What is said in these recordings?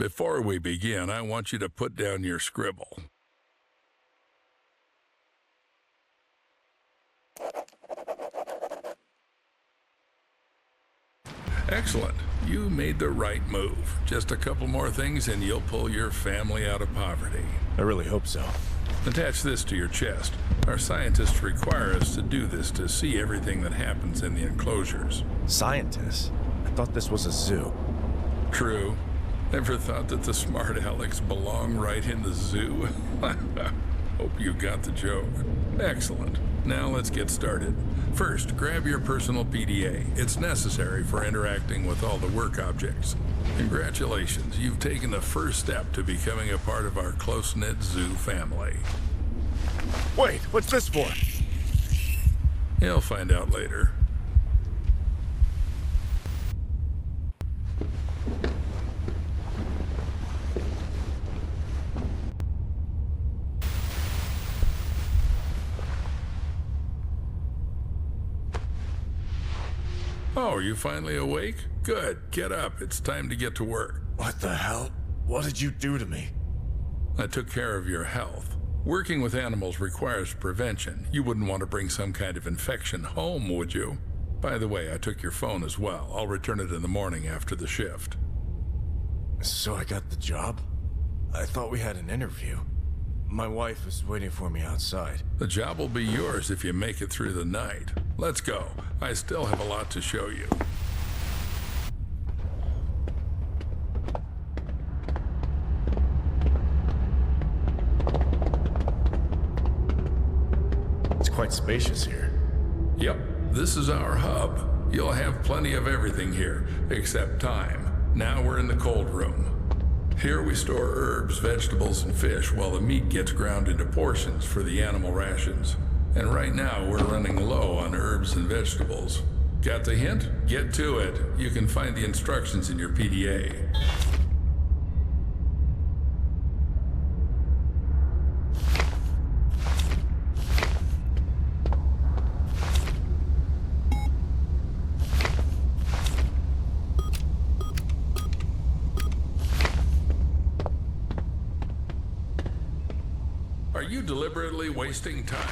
Before we begin, I want you to put down your scribble. Excellent. You made the right move. Just a couple more things and you'll pull your family out of poverty. I really hope so. Attach this to your chest. Our scientists require us to do this to see everything that happens in the enclosures. Scientists? I thought this was a zoo. True. Ever thought that the smart Alex belong right in the zoo? Hope you got the joke. Excellent. Now let's get started. First, grab your personal PDA. It's necessary for interacting with all the work objects. Congratulations, you've taken the first step to becoming a part of our close-knit zoo family. Wait, what's this for? You'll find out later. Oh, are you finally awake? Good. Get up. It's time to get to work. What the hell? What did you do to me? I took care of your health. Working with animals requires prevention. You wouldn't want to bring some kind of infection home, would you? By the way, I took your phone as well. I'll return it in the morning after the shift. So I got the job? I thought we had an interview. My wife is waiting for me outside. The job will be yours if you make it through the night. Let's go. I still have a lot to show you. It's quite spacious here. Yep, this is our hub. You'll have plenty of everything here, except time. Now we're in the cold room. Here we store herbs, vegetables, and fish while the meat gets ground into portions for the animal rations. And right now we're running low on herbs and vegetables. Got the hint? Get to it. You can find the instructions in your PDA. Are you deliberately wasting time?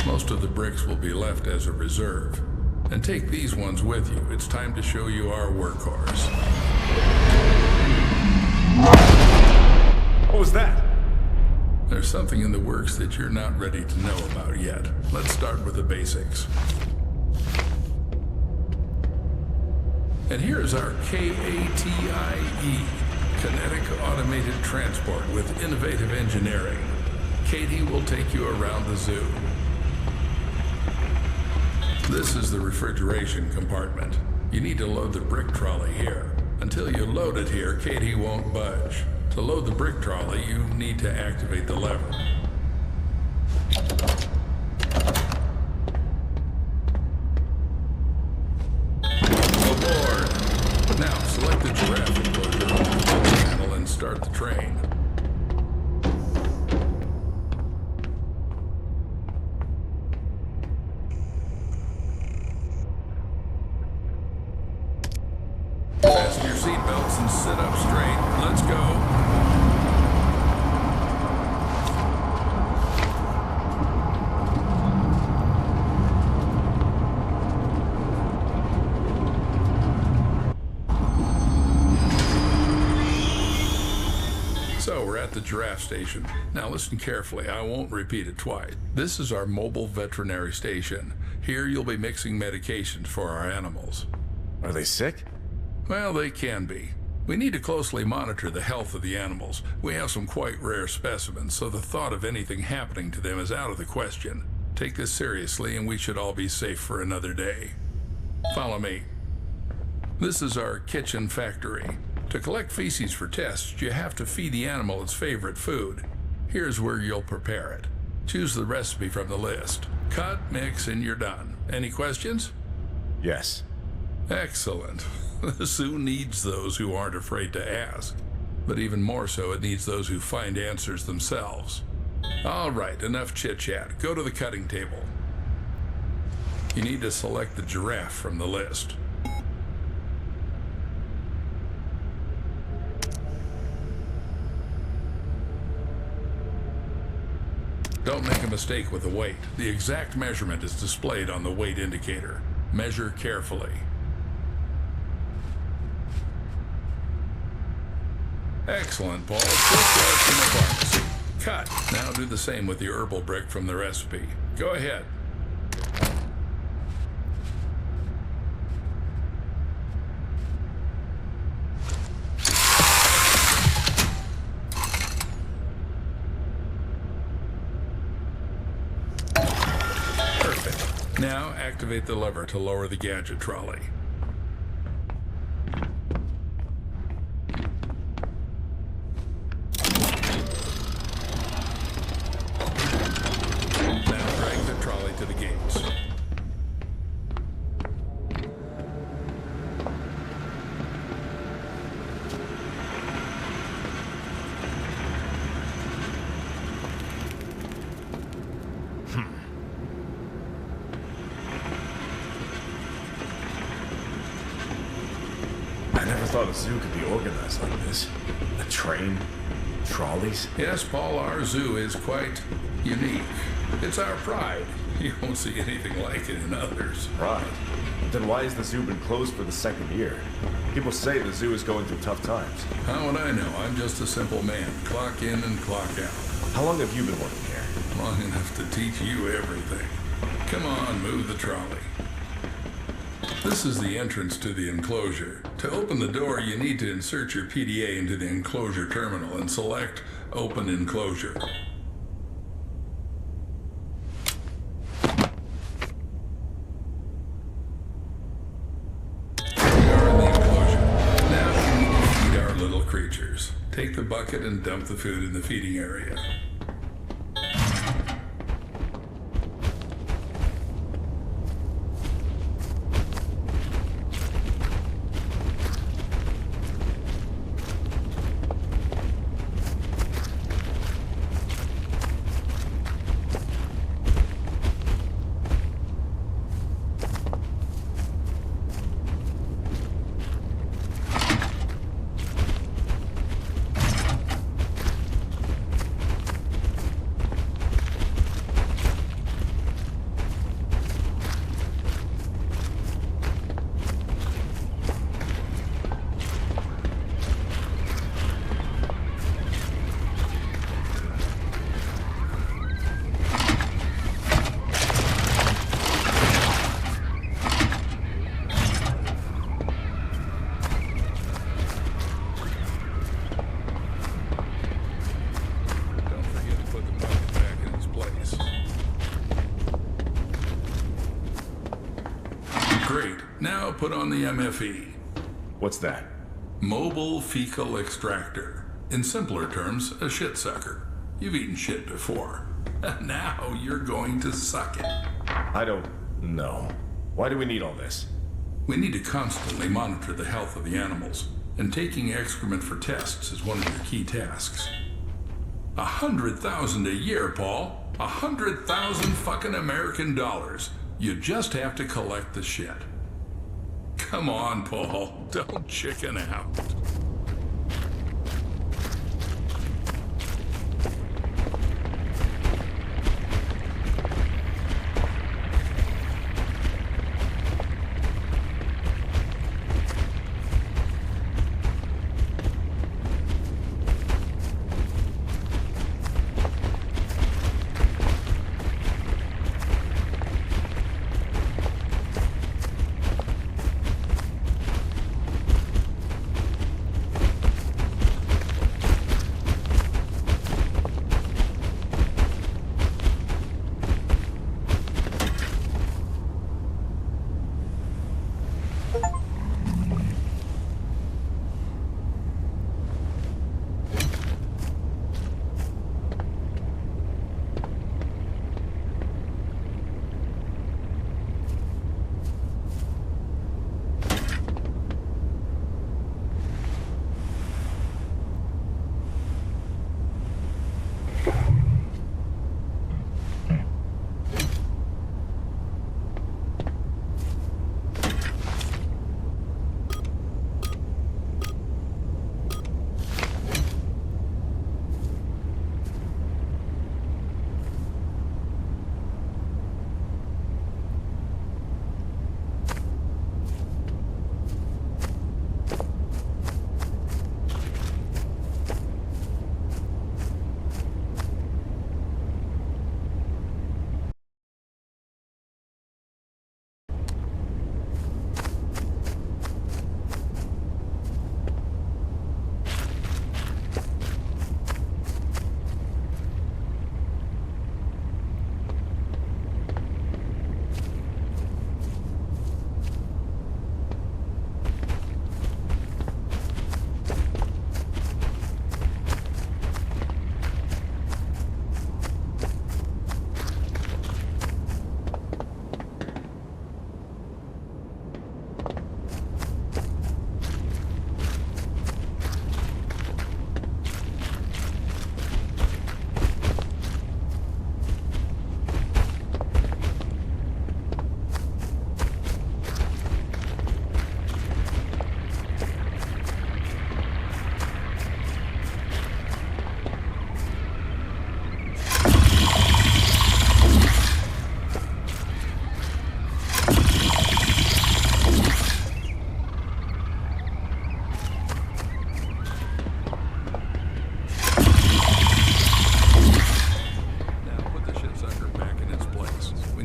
Most of the bricks will be left as a reserve. And take these ones with you. It's time to show you our workhorse. What was that? There's something in the works that you're not ready to know about yet. Let's start with the basics. And here's our KATIE, Kinetic Automated Transport with Innovative Engineering. Katie will take you around the zoo. This is the refrigeration compartment. You need to load the brick trolley here. Until you load it here, Katie won't budge. To load the brick trolley, you need to activate the lever. Aboard! Now, select the giraffe enclosure on the control panel and start the train. Fasten your seatbelts and sit up straight. Let's go. So we're at the giraffe station. Now listen carefully, I won't repeat it twice. This is our mobile veterinary station. Here you'll be mixing medications for our animals. Are they sick? Well, they can be. We need to closely monitor the health of the animals. We have some quite rare specimens, so the thought of anything happening to them is out of the question. Take this seriously and we should all be safe for another day. Follow me. This is our kitchen factory. To collect feces for tests, you have to feed the animal its favorite food. Here's where you'll prepare it. Choose the recipe from the list. Cut, mix, and you're done. Any questions? Yes. Excellent. The zoo needs those who aren't afraid to ask. But even more so, it needs those who find answers themselves. All right, enough chit-chat. Go to the cutting table. You need to select the giraffe from the list. Don't make a mistake with the weight. The exact measurement is displayed on the weight indicator. Measure carefully. Excellent, Paul. Just from the pharmacy. Cut. Now do the same with the herbal brick from the recipe. Go ahead. Perfect. Now activate the lever to lower the gadget trolley. To the gates. I never thought a zoo could be organized like this. A train, trolleys. Yes, Paul, our zoo is quite unique. It's our pride. You won't see anything like it in others. Right. Then why has the zoo been closed for the second year? People say the zoo is going through tough times. How would I know? I'm just a simple man. Clock in and clock out. How long have you been working here? Long enough to teach you everything. Come on, move the trolley. This is the entrance to the enclosure. To open the door, you need to insert your PDA into the enclosure terminal and select Open Enclosure. Creatures. Take the bucket and dump the food in the feeding area. Great. Now put on the MFE. What's that? Mobile Fecal Extractor. In simpler terms, a shit sucker. You've eaten shit before. Now you're going to suck it. I don't know. Why do we need all this? We need to constantly monitor the health of the animals, and taking excrement for tests is one of your key tasks. 100,000 a year, Paul. 100,000 fucking American dollars. You just have to collect the shit. Come on, Paul. Don't chicken out.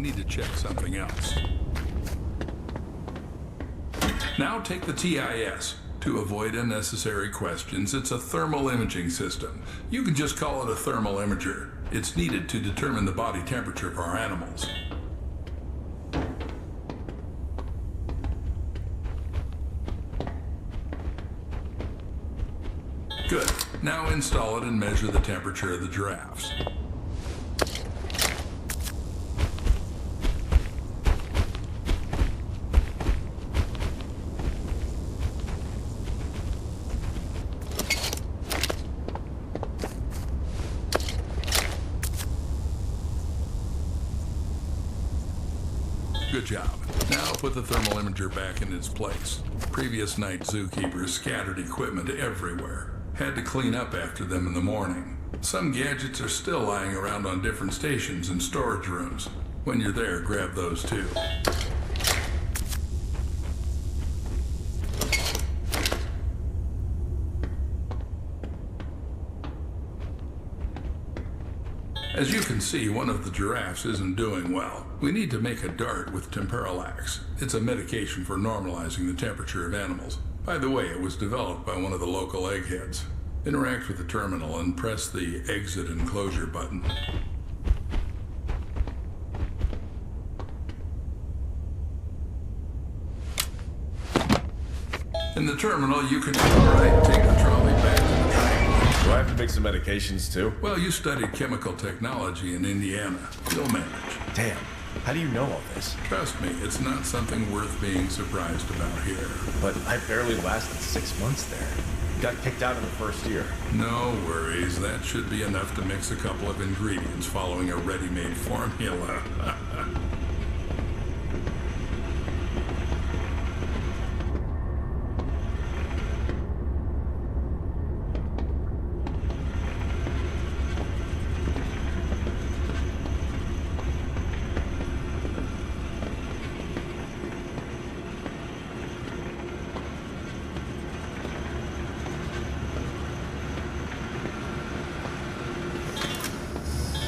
need to check something else. Now take the TIS. To avoid unnecessary questions, it's a thermal imaging system. You can just call it a thermal imager. It's needed to determine the body temperature of our animals. Good. Now install it and measure the temperature of the giraffes. Good job. Now put the thermal imager back in its place. Previous night zookeepers scattered equipment everywhere. Had to clean up after them in the morning. Some gadgets are still lying around on different stations and storage rooms. When you're there, grab those too. As you can see, one of the giraffes isn't doing well. We need to make a dart with temperalax. It's a medication for normalizing the temperature of animals. By the way, it was developed by one of the local eggheads. Interact with the terminal and press the exit and closure button. In the terminal, you can take the trolley back to the train. Do I have to make some medications too? Well, you studied chemical technology in Indiana. You'll manage. Damn. How do you know all this? Trust me, it's not something worth being surprised about here. But I barely lasted 6 months there. Got kicked out in the first year. No worries. That should be enough to mix a couple of ingredients following a ready-made formula.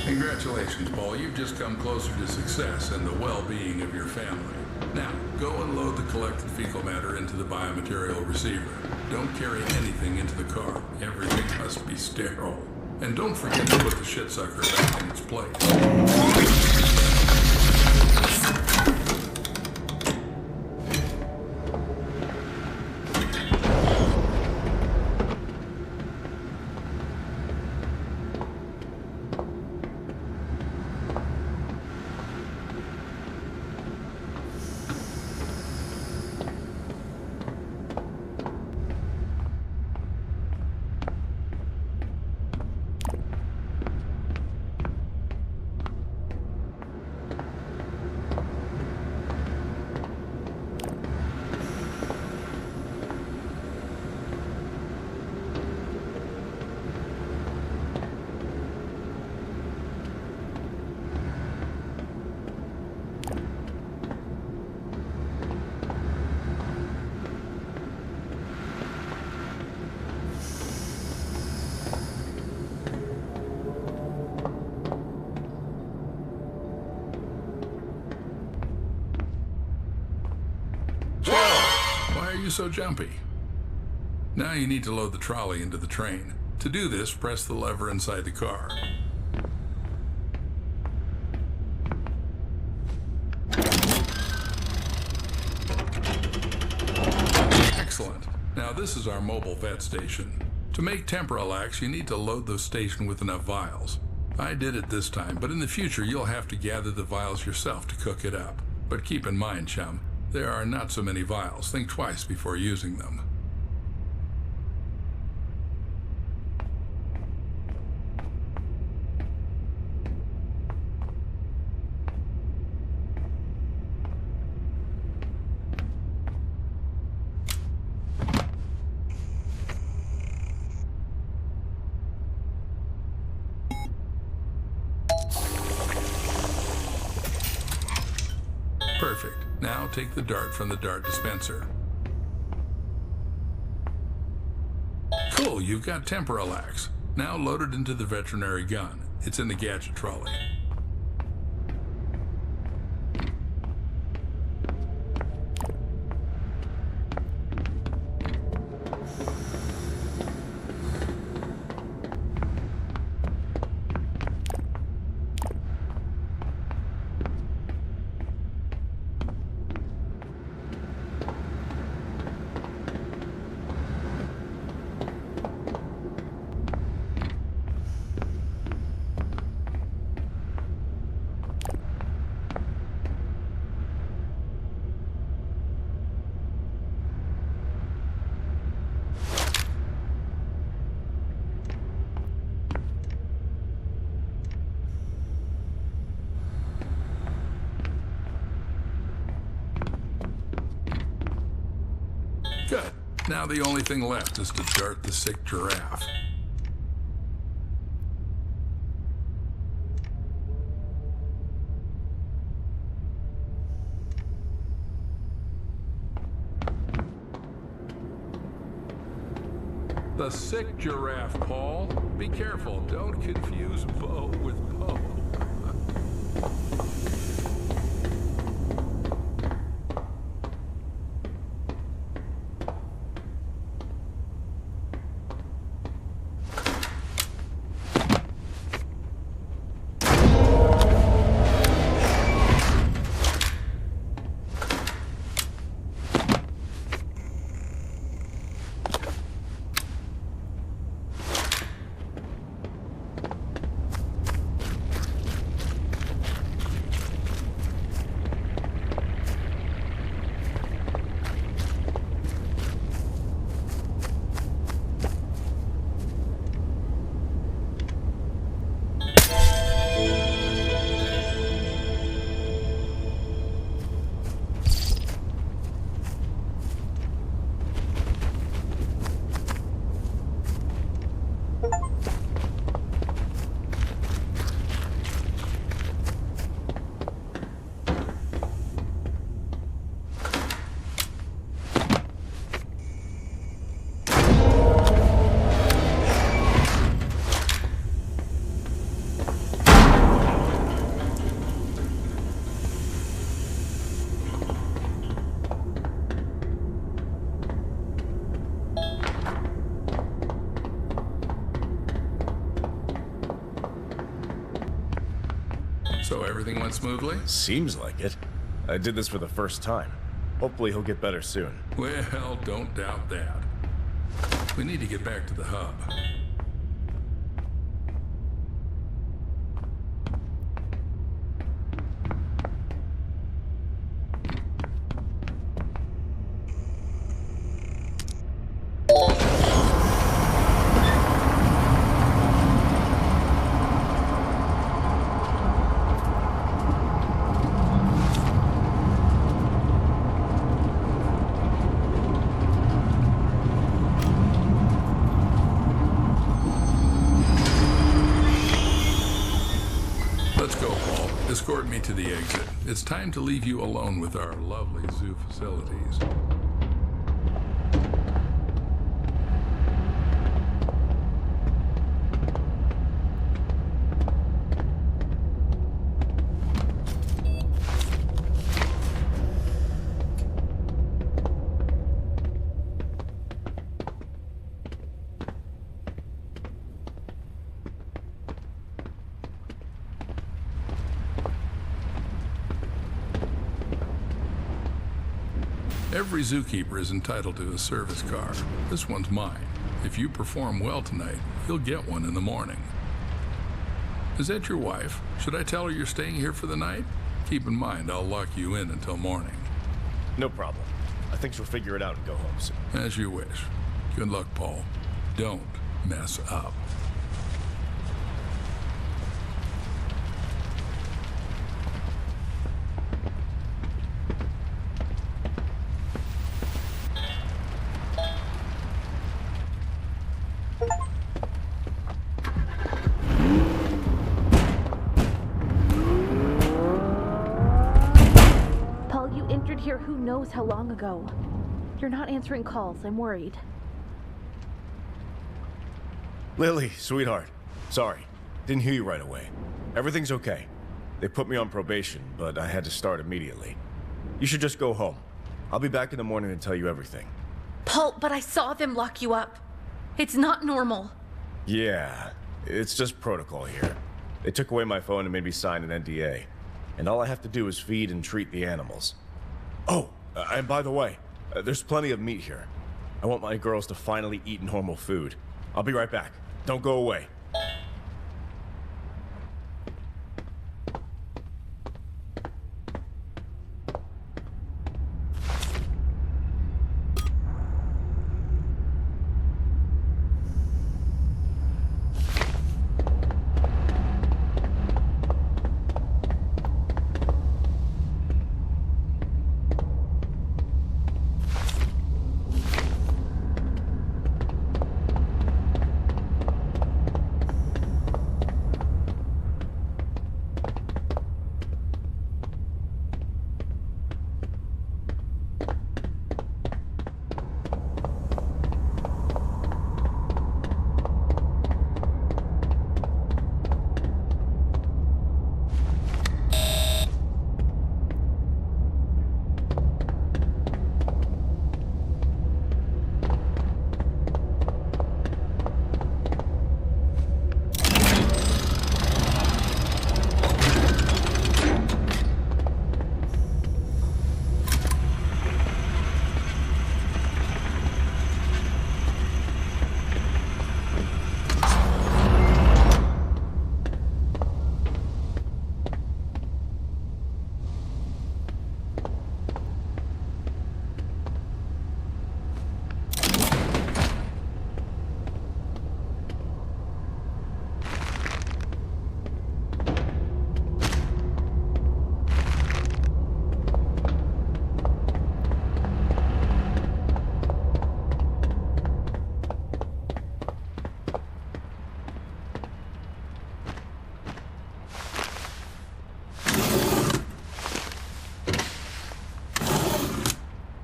Congratulations, Paul. You've just come closer to success and the well-being of your family. Now, go and load the collected fecal matter into the biomaterial receiver. Don't carry anything into the car. Everything must be sterile. And don't forget to put the shit sucker back in its place. Why are you so jumpy? Now you need to load the trolley into the train. To do this, press the lever inside the car. Excellent. Now this is our mobile vet station. To make temperalax, you need to load the station with enough vials. I did it this time, but in the future you'll have to gather the vials yourself to cook it up. But keep in mind, chum, there are not so many vials. Think twice before using them. Perfect. Now take the dart from the dart dispenser. Cool, you've got temperalax. Now load it into the veterinary gun. It's in the gadget trolley. Good. Now the only thing left is to dart the sick giraffe. The sick giraffe, Paul. Be careful. Don't confuse Bo with Poe. So everything went smoothly? Seems like it. I did this for the first time. Hopefully he'll get better soon. Well, don't doubt that. We need to get back to the hub. Let's go, Paul. Escort me to the exit. It's time to leave you alone with our lovely zoo facilities. Every zookeeper is entitled to a service car. This one's mine. If you perform well tonight, you'll get one in the morning. Is that your wife? Should I tell her you're staying here for the night? Keep in mind, I'll lock you in until morning. No problem. I think she'll figure it out and go home soon. As you wish. Good luck, Paul. Don't mess up. Here who knows how long ago. You're not answering calls. I'm worried. Lily, sweetheart. Sorry. Didn't hear you right away. Everything's okay. They put me on probation, but I had to start immediately. You should just go home. I'll be back in the morning to tell you everything. Paul, but I saw them lock you up. It's not normal. Yeah, it's just protocol here. They took away my phone and made me sign an NDA. And all I have to do is feed and treat the animals. Oh, and by the way, there's plenty of meat here. I want my girls to finally eat normal food. I'll be right back. Don't go away.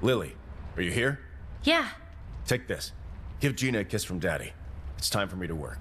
Lily, are you here? Yeah. Take this. Give Gina a kiss from Daddy. It's time for me to work.